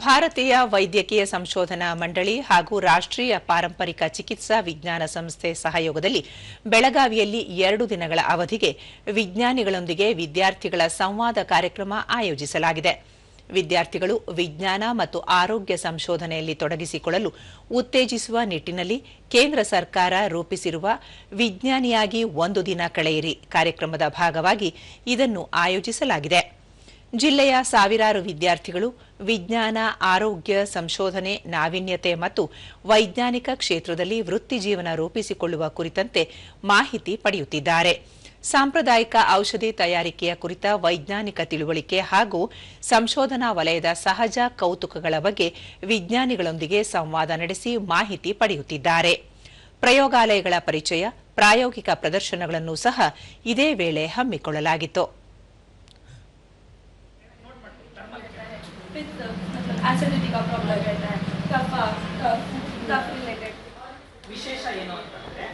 ಭಾರತೀಯ ವೈದ್ಯಕೀಯ ಸಂಶೋಧನಾ ಮಂಡಳಿ ಹಾಗೂ ರಾಷ್ಟ್ರೀಯ ಪಾರಂಪರಿಕ ಚಿಕಿತ್ಸಾ ವಿಜ್ಞಾನ ಸಂಸ್ಥೆ ಸಹಯೋಗದಲ್ಲಿ ಬೆಳಗಾವಿಯಲ್ಲಿ 2 ದಿನಗಳ ಅವಧಿಗೆ ವಿಜ್ಞಾನಿಗಳೊಂದಿಗೆ ವಿದ್ಯಾರ್ಥಿಗಳ ಸಂವಾದ ಕಾರ್ಯಕ್ರಮ ಆಯೋಜಿಸಲಾಗಿದೆ. ವಿದ್ಯಾರ್ಥಿಗಳು ವಿಜ್ಞಾನ ಮತ್ತು ಆರೋಗ್ಯ ಸಂಶೋಧನೆಯಲ್ಲಿ ತೊಡಗಿಸಿಕೊಳ್ಳಲು ಉತ್ತೇಜಿಸುವ ನಿಟ್ಟಿನಲ್ಲಿ ಕೇಂದ್ರ ಸರ್ಕಾರ ರೂಪಿಸಿರುವ ವಿಜ್ಞಾನಿಯಾಗಿ 1 ದಿನ ಕಳೆಯಿರಿ ಕಾರ್ಯಕ್ರಮದ ಭಾಗವಾಗಿ ಇದನ್ನು ಆಯೋಜಿಸಲಾಗಿದೆ. ಜಿಲ್ಲೆಯ ಸಾವಿರಾರು ವಿದ್ಯಾರ್ಥಿಗಳು ವಿಜ್ಞಾನ, ಆರೋಗ್ಯ, ಸಂಶೋಧನೆ, ನಾವೀನ್ಯತೆ ಮತ್ತು ವೈಜ್ಞಾನಿಕ ಕ್ಷೇತ್ರದಲ್ಲಿ ವೃತ್ತಿಜೀವನ ರೂಪಿಸಿಕೊಳ್ಳುವ ಕುರಿತಂತೆ ಮಾಹಿತಿ ಪಡೆಯುತ್ತಿದ್ದಾರೆ. ಸಾಂಪ್ರದಾಯಿಕ ಔಷಧಿ ತಯಾರಿಕೆಯ ಕುರಿತ ವೈಜ್ಞಾನಿಕ ತಿಳುವಳಿಕೆ ಹಾಗೂ ಸಂಶೋಧನಾ ವಲಯದ ಸಹಜ ಕೌತುಕಗಳ ಬಗ್ಗೆ ವಿಜ್ಞಾನಿಗಳೊಂದಿಗೆ ಸಂವಾದ ನಡೆಸಿ ಮಾಹಿತಿ ಪಡೆಯುತ್ತಿದ್ದಾರೆ. ಪ್ರಯೋಗಾಲಯಗಳ ಪರಿಚಯ, ಪ್ರಾಯೋಗಿಕ ಪ್ರದರ್ಶನಗಳನ್ನು ಸಹ ಇದೇ ವೇಳೆ ಹಮ್ಮಿಕೊಳ್ಳಲಾಗಿತ್ತು. एसिडिटी का प्रॉब्लम रहता है, कफ रिलेटेड विशेष ಏನು ಅಂತಂದ್ರೆ